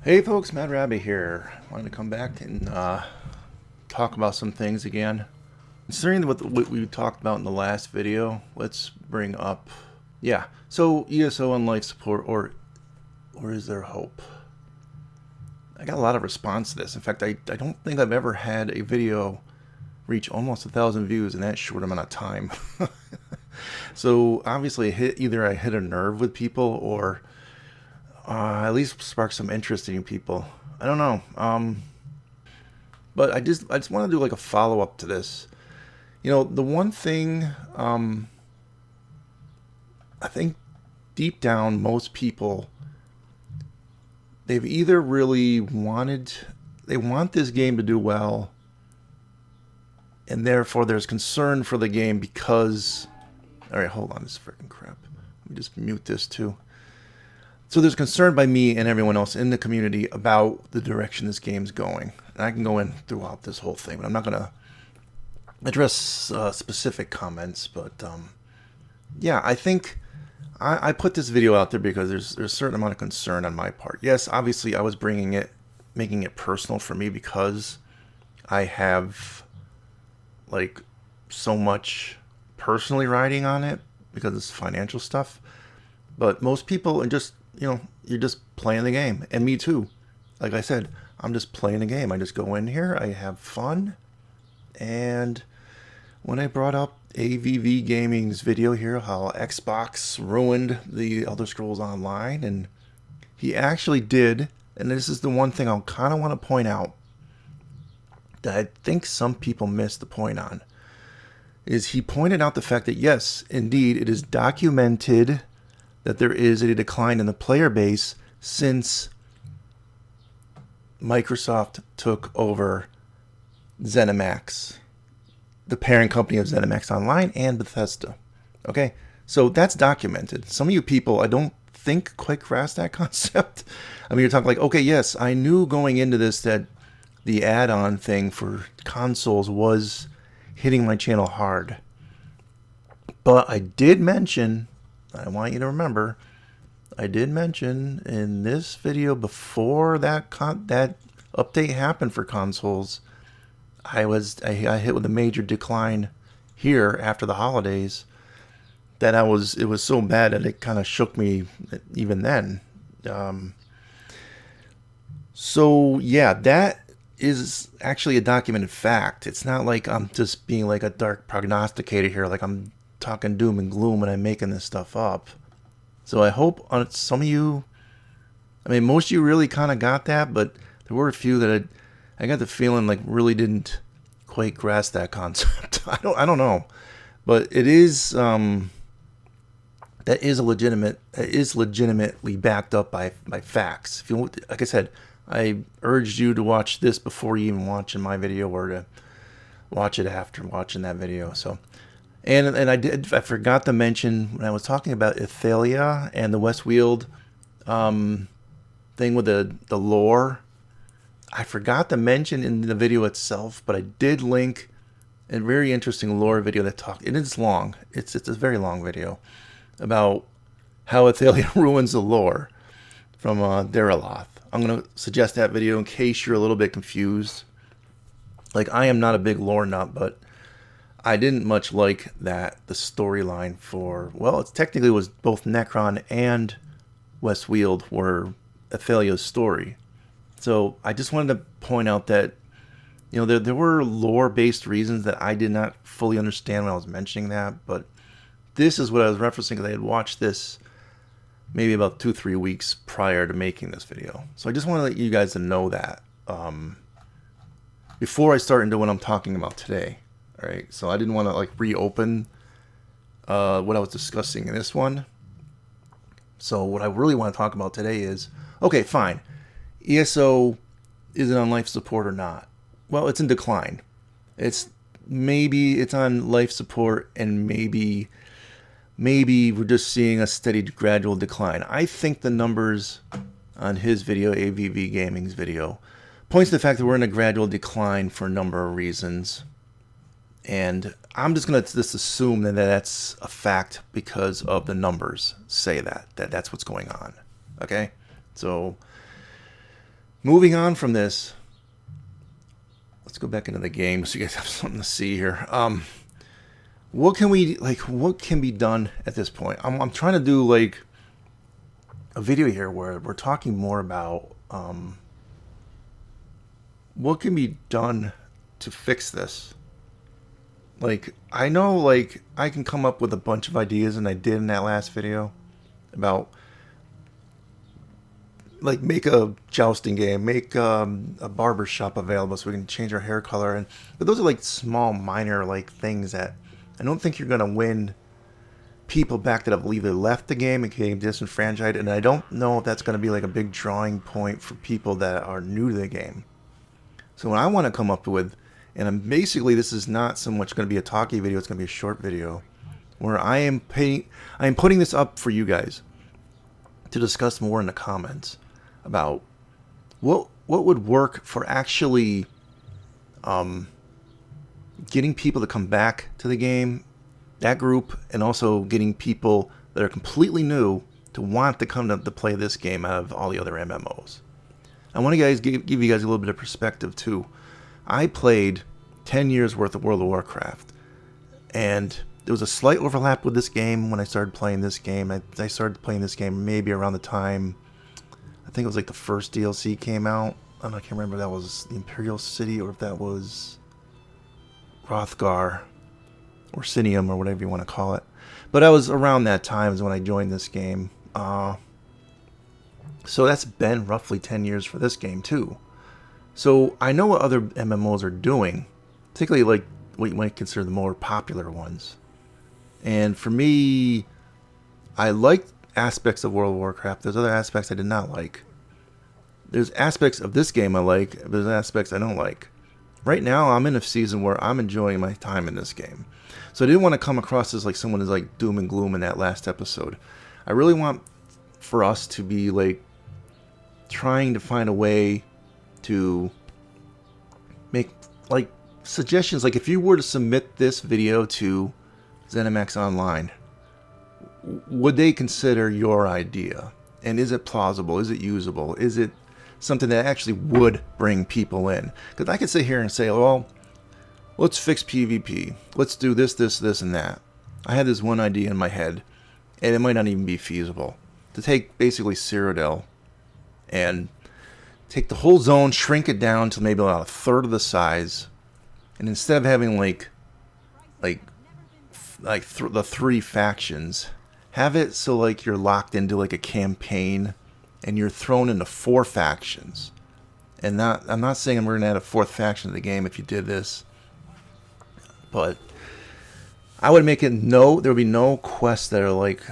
Hey folks, Mad Rabbit here. Wanted to come back and talk about some things again. Considering what we talked about in the last video, let's bring up, yeah. So ESO and life support, or is there hope? I got a lot of response to this. In fact, I don't think I've ever had a video reach almost 1,000 views in that short amount of time. So obviously, either I hit a nerve with people, or at least spark some interest in people. I don't know. But I just want to do like a follow up to this. You know, the one thing I think deep down most people, they've either really wanted, they want this game to do well, and therefore there's concern for the game because, all right, hold on, this freaking crap. Let me just mute this too. So there's concern by me and everyone else in the community about the direction this game's going. And I can go in throughout this whole thing, but I'm not going to address specific comments. But yeah, I think I put this video out there because there's a certain amount of concern on my part. Yes, obviously I was making it personal for me because I have like so much personally riding on it because it's financial stuff. But most people are just, you're just playing the game. And me too. Like I said, I'm just playing the game. I just go in here, I have fun. And when I brought up AVV Gaming's video here, how Xbox ruined the Elder Scrolls Online, and he actually did, and this is the one thing I'll kind of want to point out that I think some people missed the point on, is he pointed out the fact that yes, indeed, it is documented that there is a decline in the player base since Microsoft took over ZeniMax, the parent company of ZeniMax Online and Bethesda. Okay, so that's documented. Some of you people, I don't think quite grasp that concept. I mean, you're talking like, okay, yes, I knew going into this that the add-on thing for consoles was hitting my channel hard. But I did mention, I want you to remember, I did mention in this video before that update happened for consoles, I hit with a major decline here after the holidays that it was so bad that it kind of shook me even then. So yeah, that is actually a documented fact. It's not like I'm just being like a dark prognosticator here, like I'm talking doom and gloom and I'm making this stuff up. So I hope some of you, I mean, most of you really kind of got that, but there were a few that I got the feeling like really didn't quite grasp that concept. I don't know, but it is that is legitimately backed up by facts. If you, like I said, I urged you to watch this before you even watching my video, or to watch it after watching that video. So, and I forgot to mention when I was talking about Athalia and the Westfield thing with the lore. I forgot to mention in the video itself, but I did link a very interesting lore video that talked. It is long. It's a very long video about how Athalia ruins the lore from Dariloth. I'm going to suggest that video in case you're a little bit confused. Like, I am not a big lore nut, but I didn't much like the storyline for, well, it technically was both Necron and Westfield were Athalia's story. So I just wanted to point out that, there were lore-based reasons that I did not fully understand when I was mentioning that, but this is what I was referencing because I had watched this maybe about 2-3 weeks prior to making this video. So I just want to let you guys know that before I start into what I'm talking about today. All right, so I didn't want to like reopen what I was discussing in this one. So what I really want to talk about today is, okay, fine, ESO is it on life support or not? Well, it's in decline. It's on life support, and maybe we're just seeing a steady gradual decline. I think the numbers on his video, AVV Gaming's video, points to the fact that we're in a gradual decline for a number of reasons. And I'm just going to just assume that that's a fact because of the numbers say that's what's going on. Okay? So moving on from this, let's go back into the game so you guys have something to see here. What can be done at this point? I'm trying to do like a video here where we're talking more about what can be done to fix this. Like, I know, like, I can come up with a bunch of ideas, and I did in that last video about, like, make a jousting game, make a barber shop available so we can change our hair color. But those are, like, small, minor, like, things that I don't think you're going to win people back that have either left the game and became disenfranchised, and I don't know if that's going to be, like, a big drawing point for people that are new to the game. So what I want to come up with, and basically this is not so much going to be a talkie video, it's going to be a short video, where I am putting this up for you guys to discuss more in the comments about what would work for actually getting people to come back to the game, that group, and also getting people that are completely new to want to come to play this game out of all the other MMOs. I want to give you guys a little bit of perspective too. I played 10 years worth of World of Warcraft, and there was a slight overlap with this game when I started playing this game. I started playing this game maybe around the time, I think it was like the first DLC came out. I can't remember if that was the Imperial City or if that was Hrothgar or Sinium or whatever you want to call it. But I was around that time is when I joined this game. So that's been roughly 10 years for this game too. So I know what other MMOs are doing, particularly like what you might consider the more popular ones. And for me, I liked aspects of World of Warcraft. There's other aspects I did not like. There's aspects of this game I like, but there's aspects I don't like. Right now, I'm in a season where I'm enjoying my time in this game. So I didn't want to come across as like someone who's like doom and gloom in that last episode. I really want for us to be like trying to find a way to make like suggestions. Like if you were to submit this video to ZeniMax Online, would they consider your idea? And is it plausible? Is it usable? Is it something that actually would bring people in? Because I could sit here and say, well, let's fix PvP. Let's do this, this, this, and that. I had this one idea in my head, and it might not even be feasible. To take basically Cyrodiil and take the whole zone, shrink it down to maybe about a third of the size, and instead of having the three factions, have it so like you're locked into like a campaign and you're thrown into 4 factions. And I'm not saying we're gonna add a 4th faction to the game if you did this, but I would make it there would be no quests that are like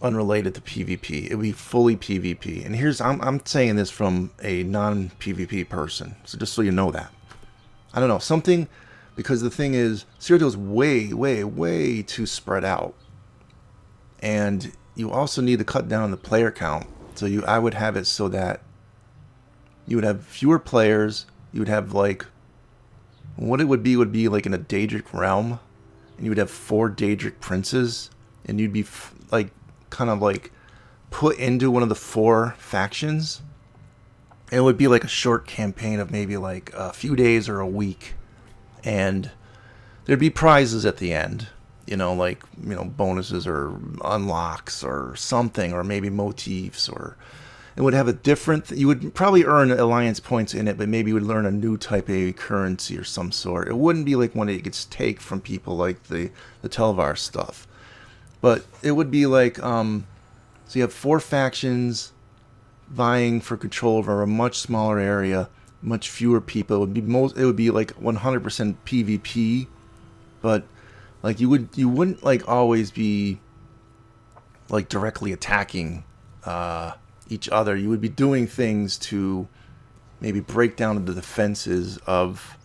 unrelated to PvP. It would be fully PvP. And I'm saying this from a non-PvP person, so just so you know that. I don't know, something, because the thing is, Cyrodiil is way, way, way too spread out. And you also need to cut down the player count. So I would have it so that you would have fewer players. You would have like, what it would be like in a Daedric realm, and you would have 4 Daedric princes, and you'd be like kind of like put into one of the 4 factions. And it would be like a short campaign of maybe like a few days or a week, and there'd be prizes at the end. Like, bonuses or unlocks or something, or maybe motifs, or it would have a different, you would probably earn alliance points in it, but maybe you would learn a new type of currency or some sort. It wouldn't be like one that you could take from people like the Telvar stuff. But it would be like, so you have 4 factions vying for control over a much smaller area, much fewer people. It would be like 100% PvP, but like you wouldn't like always be like directly attacking each other. You would be doing things to maybe break down the defenses of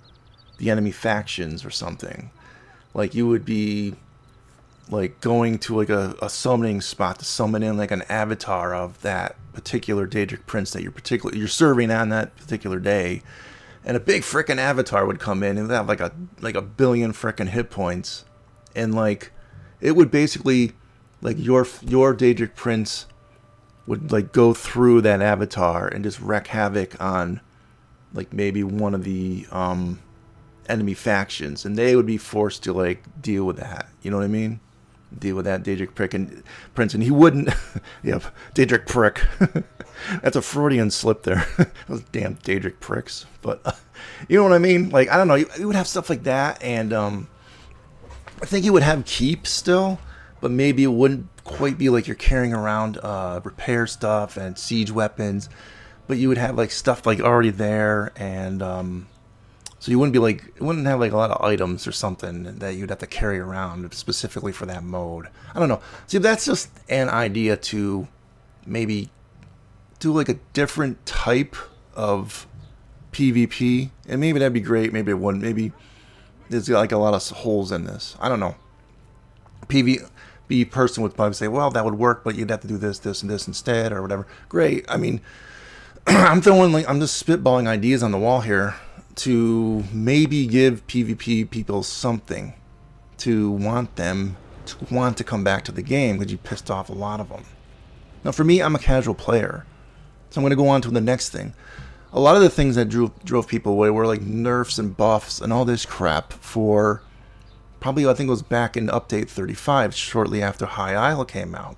the enemy factions or something. Like you would be like going to like a summoning spot to summon in like an avatar of that particular Daedric prince that you're serving on that particular day, and a big frickin' avatar would come in and have like a billion frickin' hit points. And like, it would basically, like your Daedric prince would like go through that avatar and just wreak havoc on like maybe one of the enemy factions, and they would be forced to like deal with that. You know what I mean? Deal with that Daedric prick and Prince, and he wouldn't. Yep, Daedric prick. That's a Freudian slip there. Those damn Daedric pricks. But you know what I mean? Like, I don't know. You would have stuff like that, and I think you would have keep still, but maybe it wouldn't quite be like you're carrying around repair stuff and siege weapons, but you would have like stuff like already there, and so you wouldn't be like, it wouldn't have like a lot of items or something that you'd have to carry around specifically for that mode. I don't know. See, that's just an idea to maybe do like a different type of PvP, and maybe that'd be great. Maybe it wouldn't. Maybe there's like a lot of holes in this. I don't know. PvP person would probably say, well, that would work, but you'd have to do this, this, and this instead, or whatever. Great. I mean, I'm just spitballing ideas on the wall here to maybe give PvP people something to want to come back to the game, because you pissed off a lot of them. Now, for me, I'm a casual player, so I'm going to go on to the next thing. A lot of the things that drove people away were like nerfs and buffs and all this crap for probably, I think it was back in Update 35, shortly after High Isle came out.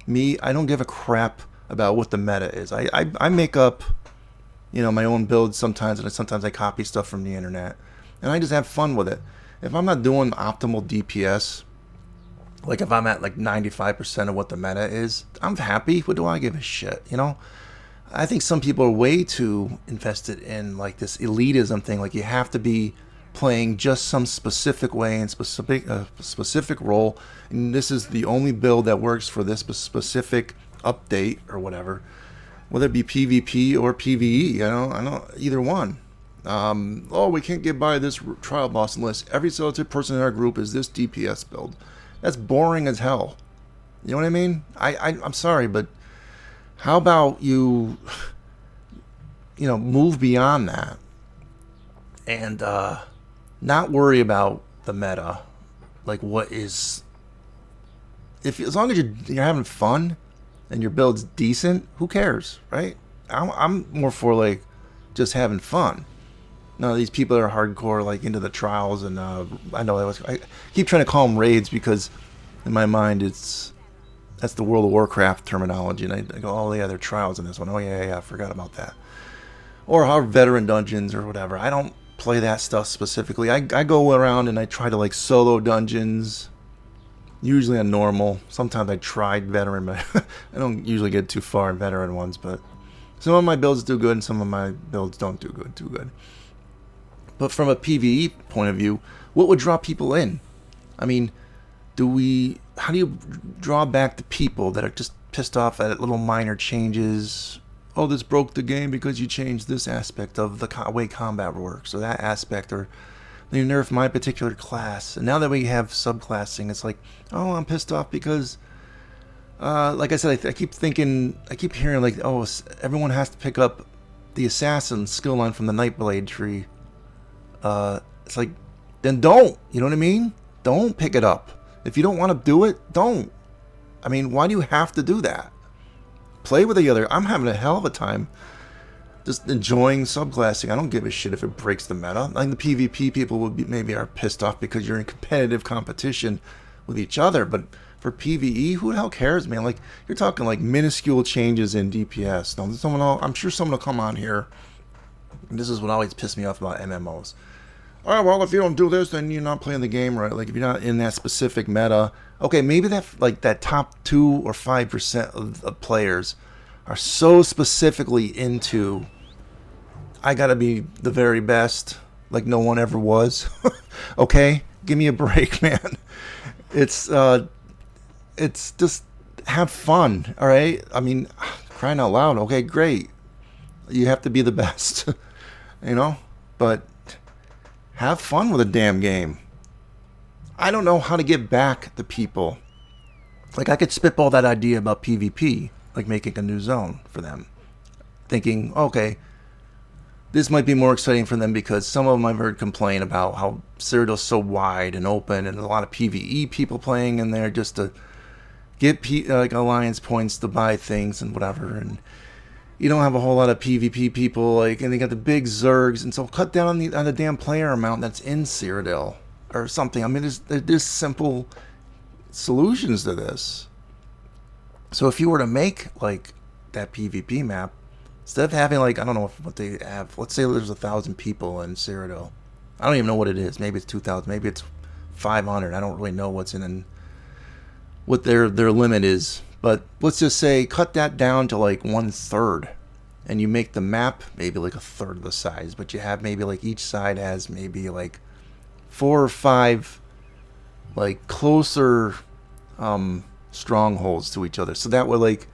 Me, I don't give a crap about what the meta is. I make up, you know, my own builds sometimes, and sometimes I copy stuff from the internet, and I just have fun with it. If I'm not doing optimal DPS, like if I'm at like 95% of what the meta is, I'm happy. What do I give a shit, you know? I think some people are way too invested in like this elitism thing, like you have to be playing just some specific way and specific role, and this is the only build that works for this specific update or whatever, whether it be PvP or PvE. I know either one. Oh, we can't get by this trial boss unless every selected person in our group is this DPS build. That's boring as hell. You know what I mean? I'm sorry, but how about you know, move beyond that and not worry about the meta, like what is, as long as you're having fun and your build's decent, who cares, right? I'm more for like just having fun. No, these people are hardcore, like into the trials, and I know I keep trying to call them raids because in my mind that's the World of Warcraft terminology, and I go, oh yeah, they're trials in this one. Oh yeah, I forgot about that. Or how veteran dungeons or whatever. I don't play that stuff specifically. I go around and I try to like solo dungeons, usually on normal. Sometimes I tried veteran, but I don't usually get too far in veteran ones. But some of my builds do good, and some of my builds don't do too good. But from a PvE point of view, what would draw people in? I mean, how do you draw back the people that are just pissed off at little minor changes? Oh, this broke the game because you changed this aspect of the way combat works, or that aspect, or you nerfed my particular class. And now that we have subclassing, it's like, oh, I'm pissed off because, like I said, I keep hearing like, oh, everyone has to pick up the assassin skill line from the Nightblade tree. It's like, then don't. You know what I mean? Don't pick it up. If you don't want to do it, don't. I mean, why do you have to do that? Play with the other. I'm having a hell of a time just enjoying subclassing. I don't give a shit if it breaks the meta. Like the PvP people maybe are pissed off because you're in competitive competition with each other, but for PvE, who the hell cares, man? Like, you're talking like minuscule changes in DPS. Now, I'm sure someone will come on here, and this is what always pissed me off about MMOs. Oh, well, if you don't do this, then you're not playing the game right. Like, if you're not in that specific meta, okay, maybe that top 2 or 5% of players are so specifically into, I gotta be the very best, like no one ever was. Okay, give me a break, man. It's just have fun, all right? I mean, crying out loud. Okay, great. You have to be the best, you know, but have fun with a damn game. I don't know how to get back the people. Like, I could spitball that idea about PvP, like making a new zone for them, thinking, okay, this might be more exciting for them because some of them I've heard complain about how Citadel's so wide and open and a lot of PvE people playing in there just to get like alliance points to buy things and whatever, and you don't have a whole lot of PvP people, like, and they got the big Zergs, and so cut down on the damn player amount that's in Cyrodiil or something. I mean, there's simple solutions to this. So if you were to make like that PvP map, instead of having like, I don't know what they have, let's say there's 1,000 people in Cyrodiil. I don't even know what it is. Maybe it's 2,000. Maybe it's 500. I don't really know what's in what their limit is. But let's just say cut that down to like 1/3, and you make the map maybe like 1/3 of the size. But you have maybe like each side has maybe like 4 or 5 like closer strongholds to each other. So that would like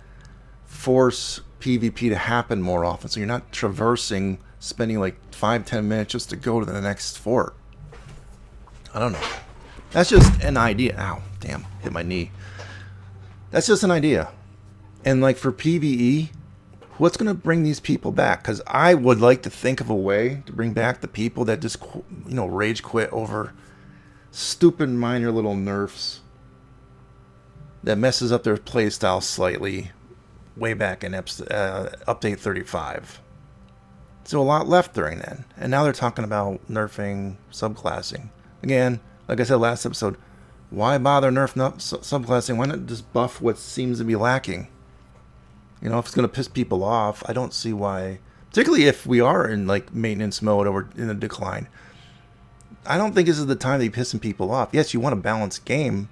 force PvP to happen more often. So you're not traversing, spending like 5-10 minutes just to go to the next fort. I don't know. That's just an idea. Ow, damn, hit my knee. That's just an idea. And like for PvE, what's going to bring these people back? Because I would like to think of a way to bring back the people that just, rage quit over stupid minor little nerfs that messes up their playstyle slightly way back in update 35. So a lot left during then. And now they're talking about nerfing subclassing. Again, like I said last episode, why bother nerf subclassing? Why not just buff what seems to be lacking? If it's going to piss people off, I don't see why. Particularly if we are in like maintenance mode or we're in a decline. I don't think this is the time to be pissing people off. Yes, you want a balanced game.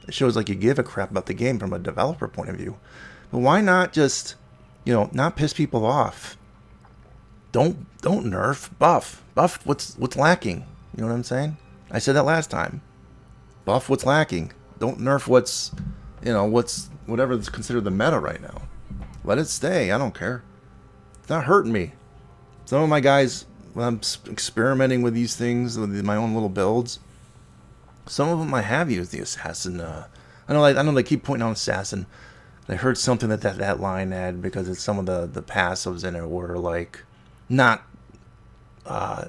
It shows like you give a crap about the game from a developer point of view. But why not just, not piss people off? Don't nerf, buff. Buff what's lacking. You know what I'm saying? I said that last time. Buff what's lacking. Don't nerf what's whatever is considered the meta right now. Let it stay. I don't care. It's not hurting me. Some of my guys, when I'm experimenting with these things, with my own little builds, some of them I have used the assassin. I know they keep pointing out assassin. I heard something that line had, because it's some of the passives in it were like not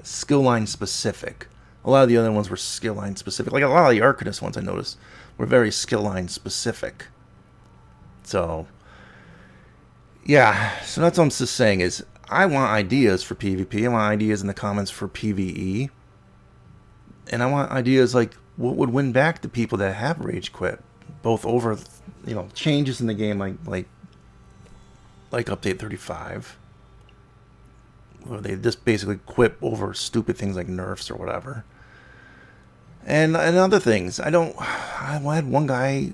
skill line specific. A lot of the other ones were skill line specific. Like a lot of the Arcanist ones I noticed were very skill line specific. So yeah, so that's what I'm just saying is I want ideas for PvP. I want ideas in the comments for PvE. And I want ideas like what would win back the people that have rage quit, both over changes in the game like update 35, where they just basically quit over stupid things like nerfs or whatever, and other things. I had one guy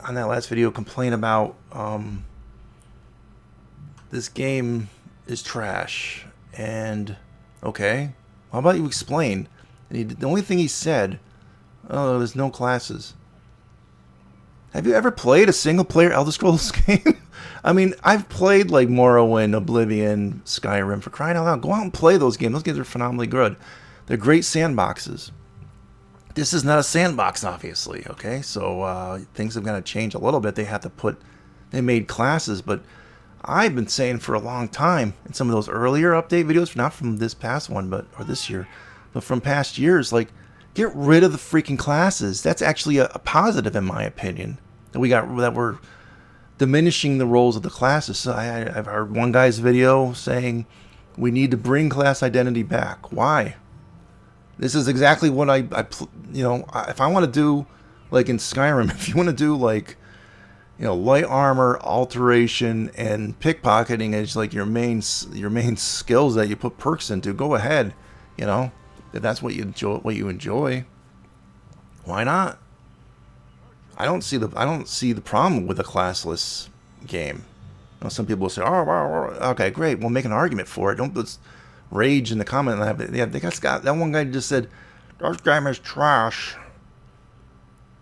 on that last video complain about this game is trash, and okay, how about you explain? And the only thing he said, oh, there's no classes. Have you ever played a single-player Elder Scrolls game? I mean, I've played like Morrowind, Oblivion, Skyrim, for crying out loud. Go out and play those games. Those games are phenomenally good. They're great sandboxes. This is not a sandbox, obviously, okay? So things have got to change a little bit. They made classes, but I've been saying for a long time in some of those earlier update videos, not from this past one, or this year, but from past years, like, get rid of the freaking classes. That's actually a positive, in my opinion. That we're diminishing the roles of the classes. So I've heard one guy's video saying we need to bring class identity back. Why? This is exactly what if I want to do, like in Skyrim, if you want to do like, light armor, alteration, and pickpocketing as like your main skills that you put perks into, go ahead. If that's what you enjoy, why not? I don't see the problem with a classless game. Some people will say, "Oh, well, okay, great. We'll make an argument for it. Don't let's rage in the comment." That one guy just said, "This game is trash.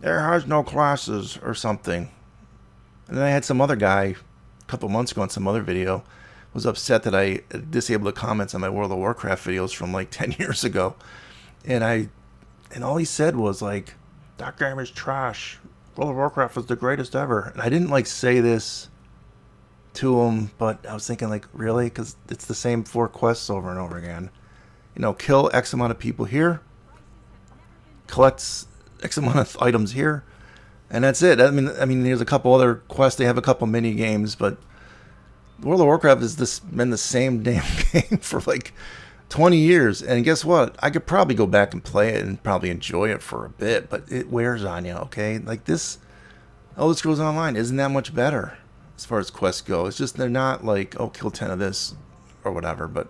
There has no classes," or something. And then I had some other guy a couple months ago in some other video was upset that I disabled the comments on my World of Warcraft videos from like 10 years ago. And all he said was like, that game is trash. World of Warcraft was the greatest ever. And I didn't like say this to him, but I was thinking like, really? Because it's the same 4 quests over and over again. Kill X amount of people here. Collect X amount of items here. And that's it. I mean, there's a couple other quests. They have a couple mini games, but World of Warcraft has been the same damn game for like 20 years. And guess what? I could probably go back and play it and probably enjoy it for a bit, but it wears on you, okay? Like this Elder Scrolls Online isn't that much better as far as quests go. It's just they're not like, oh, kill 10 of this or whatever, but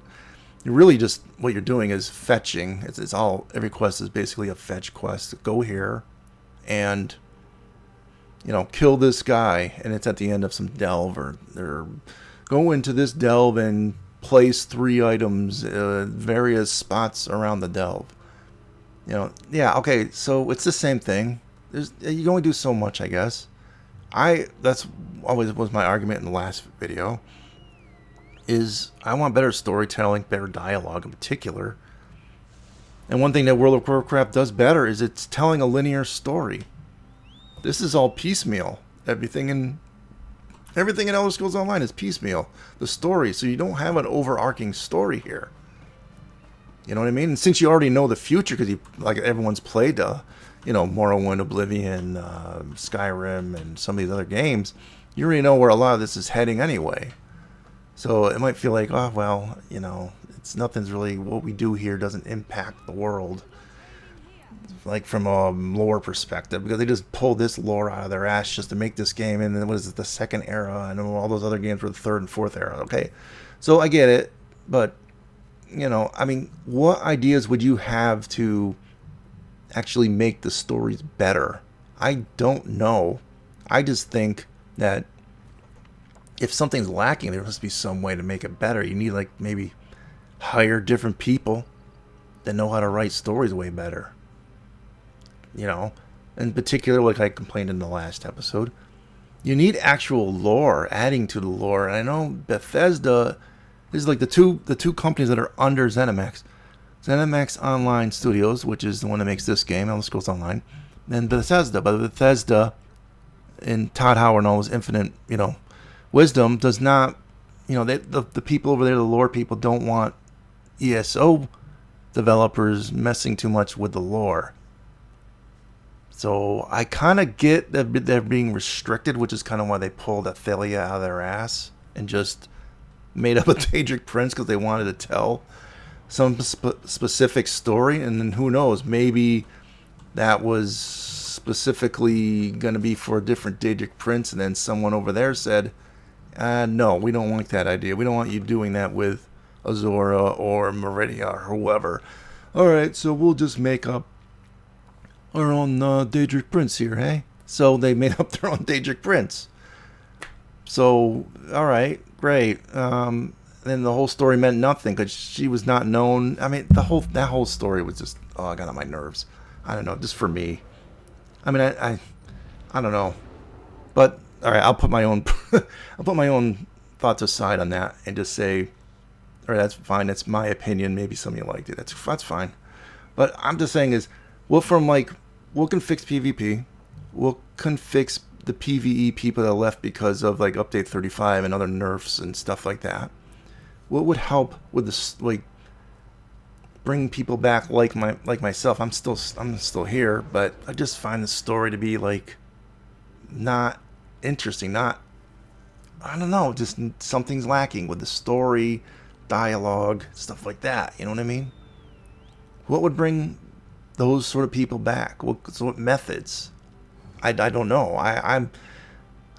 you really just, what you're doing is fetching. It's all, every quest is basically a fetch quest. Go here and, you know, kill this guy, and it's at the end of some delve, or go into this delve and place 3 items, various spots around the delve. You know, yeah, okay, so it's the same thing. You can only do so much, I guess. That's always was my argument in the last video, is I want better storytelling, better dialogue in particular. And one thing that World of Warcraft does better is it's telling a linear story. This is all piecemeal. Everything in Elder Scrolls Online is piecemeal. The story, so you don't have an overarching story here. You know what I mean? And since you already know the future, because like everyone's played, Morrowind, Oblivion, Skyrim, and some of these other games, you already know where a lot of this is heading anyway. So it might feel like, oh well, nothing's really, what we do here doesn't impact the world, like from a lore perspective, because they just pulled this lore out of their ass just to make this game. And then what is it, the second era, and all those other games were the third and fourth era. Okay, so I get it, but I mean, what ideas would you have to actually make the stories better? I don't know. I just think that if something's lacking, there must be some way to make it better. You need, like, maybe hire different people that know how to write stories way better. In particular, like I complained in the last episode, you need actual lore, adding to the lore. And I know Bethesda is like the two companies that are under ZeniMax. ZeniMax Online Studios, which is the one that makes this game, Elder Scrolls Online, and Bethesda. But Bethesda and Todd Howard and all his infinite, wisdom does not, the people over there, the lore people, don't want ESO developers messing too much with the lore. So I kind of get that they're being restricted, which is kind of why they pulled Athalia out of their ass and just made up a Daedric Prince, because they wanted to tell some specific story. And then who knows, maybe that was specifically going to be for a different Daedric Prince, and then someone over there said, no, we don't like that idea. We don't want you doing that with Azora or Meridia or whoever. Alright, so we'll just make up our own Daedric Prince here, hey? So they made up their own Daedric Prince. So, alright, great. Then the whole story meant nothing because she was not known. I mean, that whole story was just, I got on my nerves. I don't know, just for me. I mean, I don't know. But alright, I'll put my own thoughts aside on that and just say, alright, that's fine. That's my opinion. Maybe some of you liked it. That's fine. But I'm just saying is, what can fix PvP? What can fix the PvE people that left because of like update 35 and other nerfs and stuff like that? What would help with this, like, bring people back like myself? I'm still here, but I just find the story to be like not interesting. I don't know, just something's lacking with the story, dialogue, stuff like that. You know what I mean? What would bring those sort of people back? What methods? I don't know. I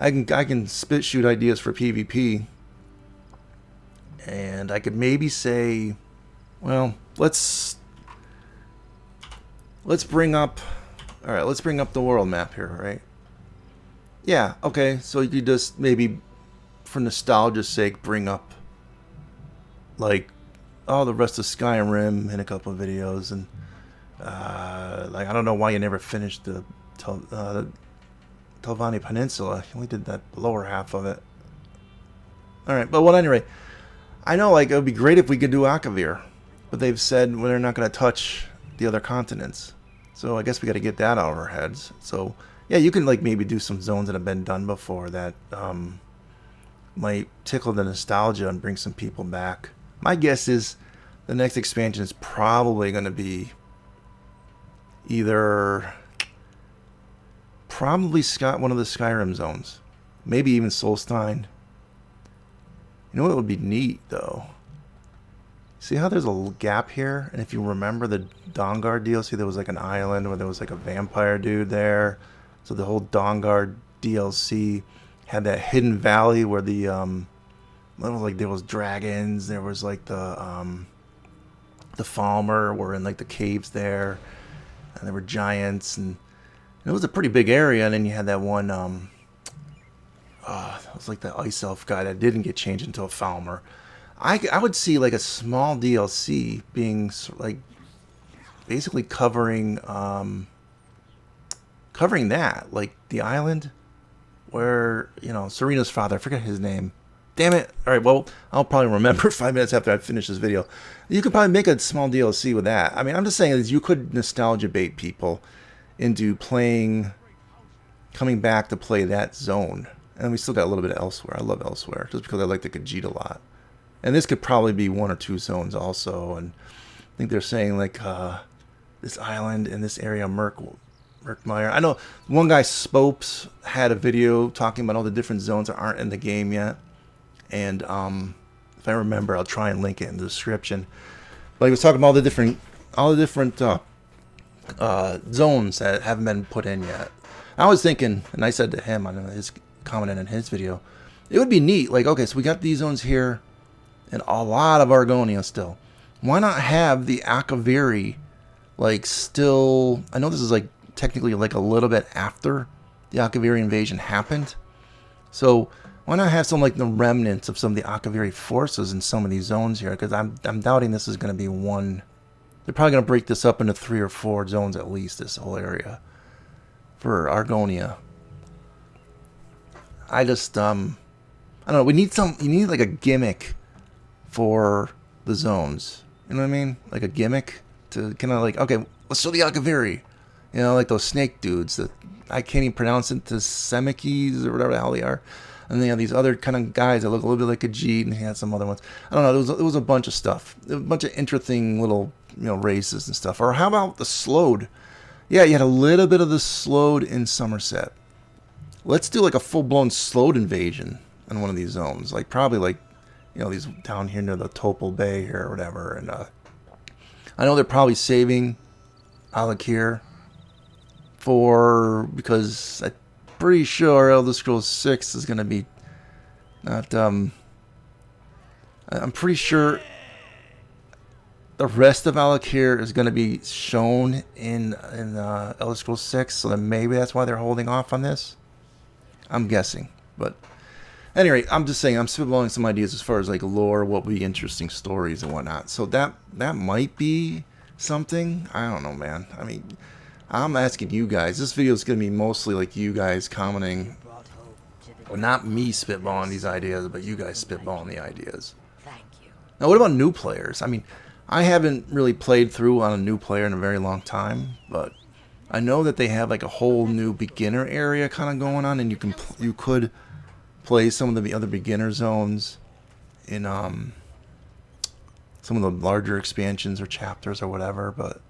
can spit shoot ideas for PvP, and I could maybe say, well, let's bring up the world map here, right? Yeah, okay. So you just maybe, for nostalgia's sake, bring up like all the rest of Skyrim in a couple of videos, and like, I don't know why you never finished the Telvanni Peninsula. You only did that lower half of it. Alright, but well, anyway, I know, like, it would be great if we could do Akavir, but they've said they're not going to touch the other continents. So I guess we got to get that out of our heads. So yeah, you can like maybe do some zones that have been done before that might tickle the nostalgia and bring some people back. My guess is the next expansion is probably going to be either probably one of the Skyrim zones. Maybe even Solstein. You know what would be neat, though? See how there's a gap here? And if you remember the Dawnguard DLC, there was like an island where there was like a vampire dude there. So the whole Dawnguard DLC had that hidden valley where the like there was dragons, there was like the Falmer were in like the caves there, and there were giants, and it was a pretty big area. And then you had that one it was like the ice elf guy that didn't get changed into a Falmer. I would see like a small DLC being like basically covering that, like the island where, you know, Serena's father, I forget his name. Damn it. All right, well, I'll probably remember 5 minutes after I finish this video. You could probably make a small DLC with that. I mean, I'm just saying is you could nostalgia bait people into coming back to play that zone. And we still got a little bit of Elsewhere. I love Elsewhere just because I like the Khajiit a lot. And this could probably be 1 or 2 zones also. And I think they're saying like this island in this area, Murkmire. I know one guy, Spopes, had a video talking about all the different zones that aren't in the game yet. And if I remember, I'll try and link it in the description. But he was talking about all the different zones that haven't been put in yet. I was thinking, and I said to him on his comment in his video, it would be neat. Like, okay, so we got these zones here, and a lot of Argonia still. Why not have the Akaviri, like, still? I know this is like technically like a little bit after the Akaviri invasion happened, so why not have some like the remnants of some of the Akaviri forces in some of these zones here? Because I'm doubting this is going to be one. They're probably going to break this up into 3 or 4 zones at least. This whole area for Argonia. I just I don't know. We need you need like a gimmick for the zones. You know what I mean? Like a gimmick to kind of like, okay, let's show the Akaviri. You know, like those snake dudes that I can't even pronounce it, the Semikis or whatever the hell they are. And they have these other kind of guys that look a little bit like a Khajiit, and he had some other ones. I don't know. There was a bunch of stuff, a bunch of interesting little, you know, races and stuff. Or how about the Slode? Yeah, you had a little bit of the Slode in Somerset. Let's do like a full-blown Slode invasion in one of these zones. Like probably like, you know, these down here near the Topol Bay here or whatever. And I know they're probably saving Alakir because I'm pretty sure Elder Scrolls 6 is going to be not. I'm pretty sure the rest of Alakir is going to be shown in Elder Scrolls 6, so then maybe that's why they're holding off on this. I'm guessing, but anyway, I'm just saying I'm spitballing some ideas as far as like lore, what would be interesting stories and whatnot. So that might be something. I don't know, man. I mean, I'm asking you guys. This video is going to be mostly like you guys commenting, well, not me spitballing these ideas, but you guys spitballing the ideas. Now, what about new players? I mean, I haven't really played through on a new player in a very long time, but I know that they have like a whole new beginner area kind of going on, and you could play some of the other beginner zones in some of the larger expansions or chapters or whatever, but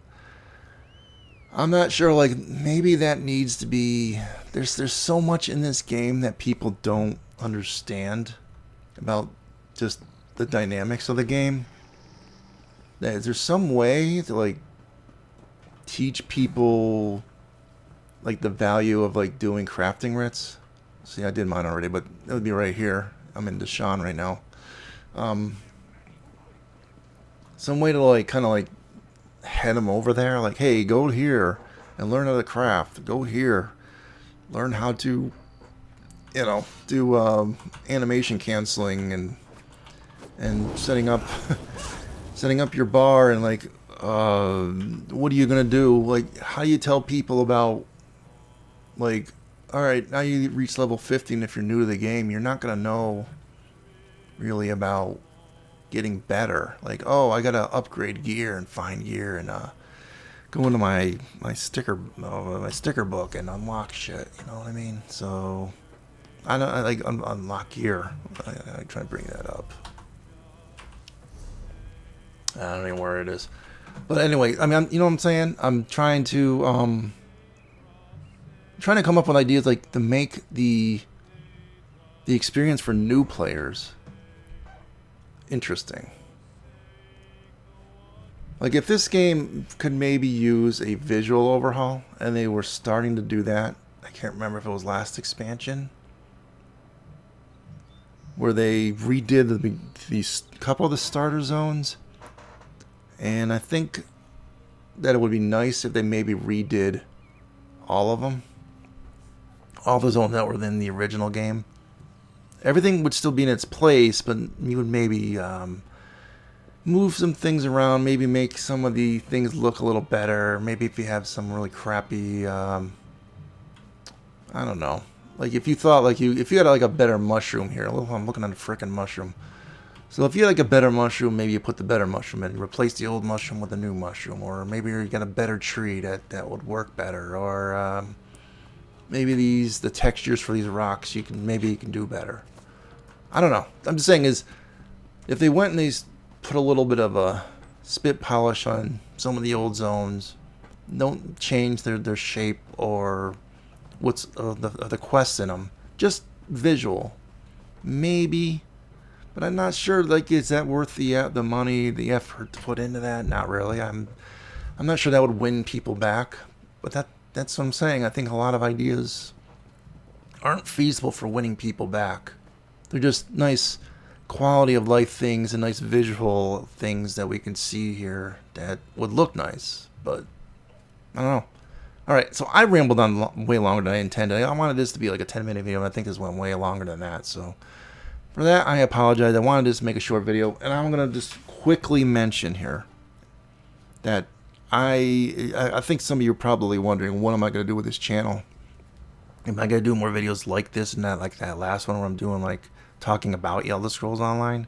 I'm not sure. Like maybe that needs to be. There's so much in this game that people don't understand about just the dynamics of the game. Is there some way to like teach people like the value of like doing crafting writs? See, I did mine already, but it would be right here. I'm in Deshawn right now. Some way to like kind of like head them over there, like, hey, go here and learn how to craft. Go here, learn how to, you know, do animation canceling and setting up your bar, and like what are you gonna do? Like, how do you tell people about, like, all right, now you reach level 50, and if you're new to the game, you're not gonna know really about getting better. Like, oh, I gotta upgrade gear and find gear and go into my sticker book and unlock shit. You know what I mean? So I like unlock gear. I try to bring that up. I don't know where it is. But anyway, I mean, you know what I'm saying? I'm trying to, trying to come up with ideas like to make the experience for new players interesting. Like if this game could maybe use a visual overhaul, and they were starting to do that. I can't remember if it was last expansion, where they redid these couple of the starter zones. And I think that it would be nice if they maybe redid all of them. All the zones that were in the original game. Everything would still be in its place, but you would maybe move some things around, maybe make some of the things look a little better. Maybe if you have some really crappy, I don't know. Like if you thought if you had like a better mushroom here. I'm looking at a frickin' mushroom. So if you had like a better mushroom, maybe you put the better mushroom in, replace the old mushroom with a new mushroom, or maybe you got a better tree that would work better, or maybe the textures for these rocks you can do better. I don't know. I'm just saying is if they went and they put a little bit of a spit polish on some of the old zones, don't change their shape or what's the quests in them, just visual, maybe. But I'm not sure. Like, is that worth the money, the effort to put into that? Not really. I'm not sure that would win people back. But that's what I'm saying. I think a lot of ideas aren't feasible for winning people back. They're just nice quality of life things and nice visual things that we can see here that would look nice. But I don't know. All right, so I rambled on way longer than I intended. I wanted this to be like a 10-minute video, and I think this went way longer than that. So for that, I apologize. I wanted to just make a short video, and I'm going to just quickly mention here that I think some of you are probably wondering, what am I going to do with this channel? Am I going to do more videos like this and not like that last one where I'm doing like talking about Elder Scrolls Online?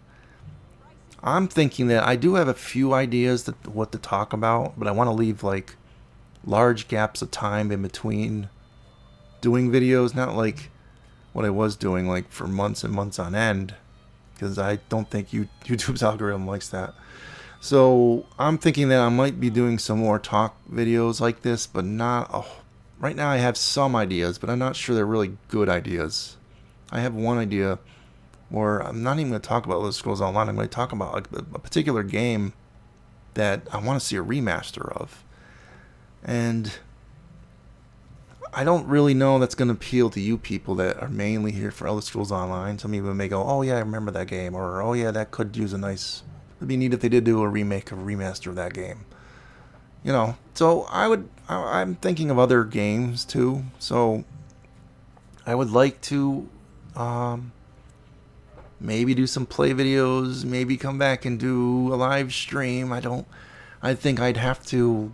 I'm thinking that I do have a few ideas what to talk about, but I want to leave like large gaps of time in between doing videos, not like what I was doing like for months and months on end, because I don't think YouTube's algorithm likes that. So I'm thinking that I might be doing some more talk videos like this, but not right now. I have some ideas, but I'm not sure they're really good ideas. I have one idea where I'm not even going to talk about Elder Scrolls Online. I'm going to talk about like a particular game that I want to see a remaster of. And I don't really know that's going to appeal to you people that are mainly here for Elder Scrolls Online. Some people may go, oh yeah, I remember that game. Or, oh yeah, that could use it'd be neat if they did do a remaster of that game. You know, so I'm thinking of other games too. So I would like to maybe do some play videos, maybe come back and do a live stream. I think I'd have to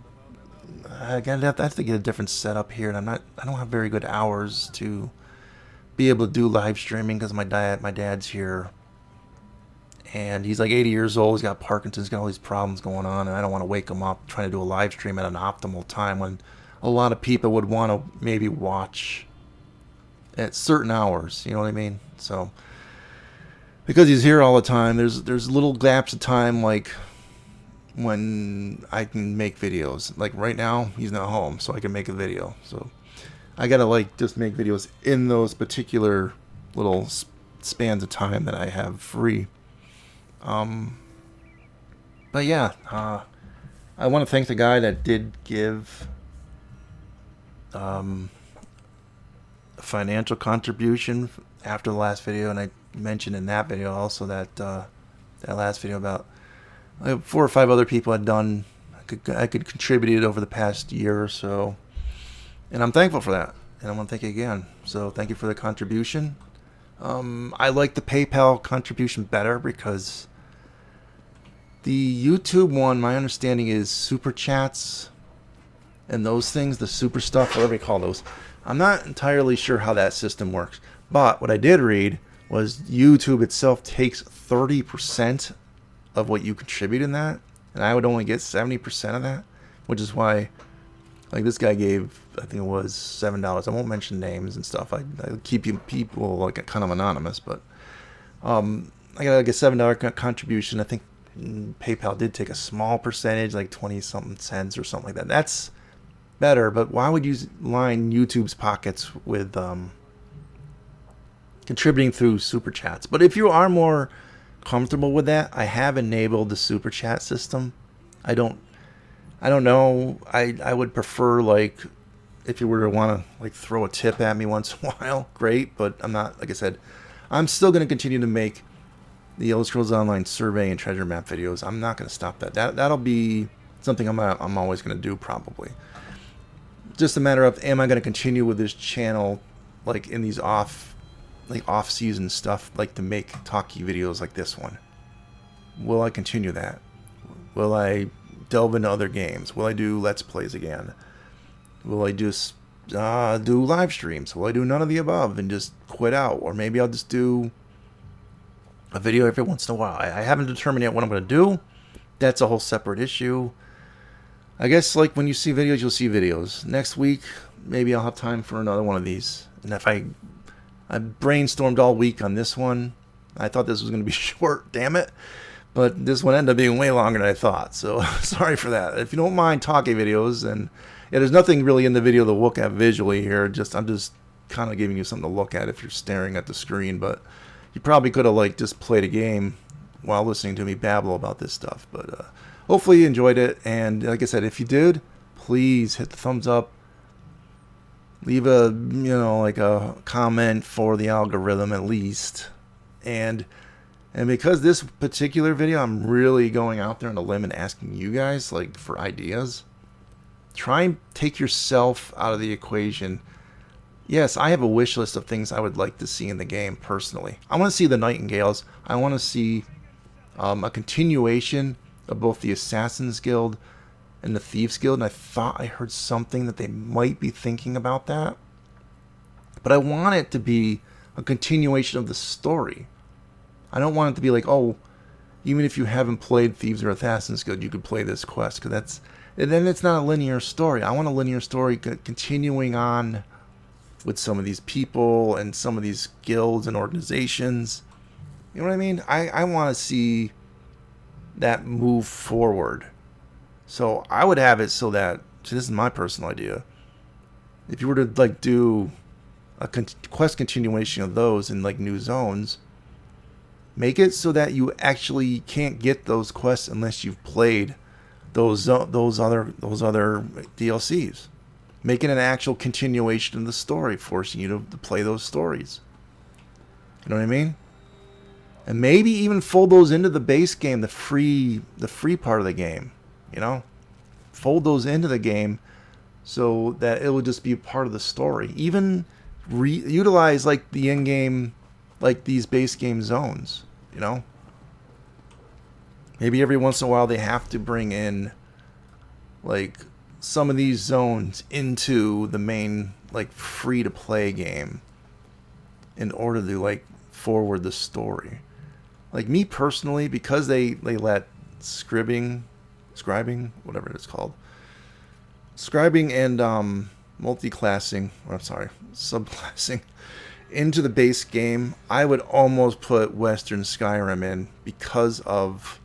again, I have to get a different setup here, and I don't have very good hours to be able to do live streaming because my dad's here, and he's like 80 years old. He's got Parkinson's, got all these problems going on, and I don't want to wake him up trying to do a live stream at an optimal time when a lot of people would want to maybe watch at certain hours. You know what I mean? So because he's here all the time, there's little gaps of time like when I can make videos. Like right now, he's not home, so I can make a video. So I gotta like just make videos in those particular little spans of time that I have free. But yeah, I want to thank the guy that did give a financial contribution after the last video, and I mentioned in that video also that that last video about 4 or 5 other people had done. I could contribute over the past year or so, and I'm thankful for that. And I want to thank you again. So thank you for the contribution. I like the PayPal contribution better because the YouTube one, my understanding is super chats and those things, the super stuff, whatever you call those. I'm not entirely sure how that system works. But what I did read was YouTube itself takes 30% of what you contribute in that, and I would only get 70% of that, which is why, like, this guy gave, I think it was $7. I won't mention names and stuff. I keep people like kind of anonymous, but I got like a $7 contribution. I think PayPal did take a small percentage, like 20 something cents or something like that. better, but why would you line YouTube's pockets with contributing through super chats? But if you are more comfortable with that, I have enabled the super chat system. I don't know. I would prefer, like, if you were to want to like throw a tip at me once in a while, great. But I'm not, like I said, I'm still going to continue to make the Elder Scrolls Online survey and treasure map videos. I'm not going to stop that. That'll be something I'm always going to do, probably. Just a matter of, am I going to continue with this channel, like in these off-season stuff, like to make talkie videos like this one? Will I continue that? Will I delve into other games? Will I do Let's Plays again? Will I just do live streams? Will I do none of the above and just quit out? Or maybe I'll just do a video every once in a while. I haven't determined yet what I'm going to do. That's a whole separate issue. I guess, like, when you see videos, you'll see videos. Next week, maybe I'll have time for another one of these. And if I brainstormed all week on this one. I thought this was going to be short, damn it. But this one ended up being way longer than I thought. So sorry for that. If you don't mind talking videos, and yeah, there's nothing really in the video to look at visually here. I'm just kind of giving you something to look at if you're staring at the screen. But you probably could have, like, just played a game while listening to me babble about this stuff. But hopefully you enjoyed it. And like I said, if you did, please hit the thumbs up. Leave a, like a comment for the algorithm at least. And because this particular video, I'm really going out there on a limb and asking you guys, like, for ideas. Try and take yourself out of the equation. Yes, I have a wish list of things I would like to see in the game personally. I want to see the Nightingales. I want to see a continuation of both the Assassin's Guild and the Thieves Guild. And I thought I heard something that they might be thinking about that. But I want it to be a continuation of the story. I don't want it to be like, oh, even if you haven't played Thieves or Assassin's Guild, you could play this quest. Because then it's not a linear story. I want a linear story continuing on with some of these people and some of these guilds and organizations. You know what I mean? I want to see that move forward. So I would have it so that, this is my personal idea, if you were to, like, do a quest continuation of those in, like, new zones, make it so that you actually can't get those quests unless you've played those other DLCs. Make it an actual continuation of the story, forcing you to play those stories. You know what I mean? And maybe even fold those into the base game, the free part of the game. Fold those into the game so that it will just be part of the story. Even utilize, like, the in-game, like, these base game zones. Maybe every once in a while they have to bring in, like, some of these zones into the main, like, free-to-play game in order to, like, forward the story. Like, me personally, because they let scribing, whatever it's called, scribing and subclassing into the base game, I would almost put Western Skyrim in because of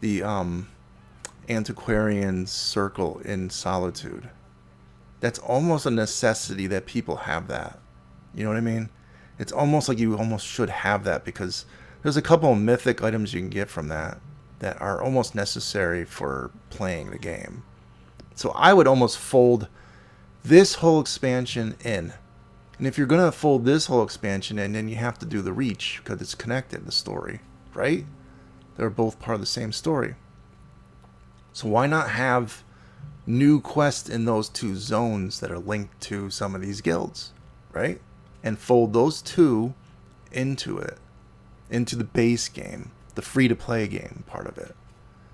the Antiquarian Circle in Solitude. That's almost a necessity that people have that. You know what I mean? It's almost like you almost should have that, because there's a couple of mythic items you can get from that are almost necessary for playing the game. So I would almost fold this whole expansion in. And if you're going to fold this whole expansion in, then you have to do the Reach, because it's connected, the story, right? They're both part of the same story. So why not have new quests in those two zones that are linked to some of these guilds, right? And fold those two into it, into the base game, the free-to-play game part of it.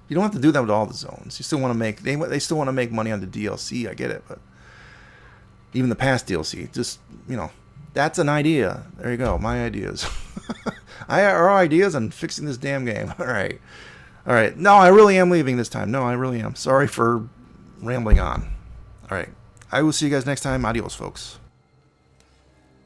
You don't have to do that with all the zones. You still want to make, they still want to make money on the DLC, I get it, but even the past DLC, just, that's an idea. There you go, my ideas. Our ideas on fixing this damn game. All right. No, I really am leaving this time. No, I really am. Sorry for rambling on. All right. I will see you guys next time. Adios, folks.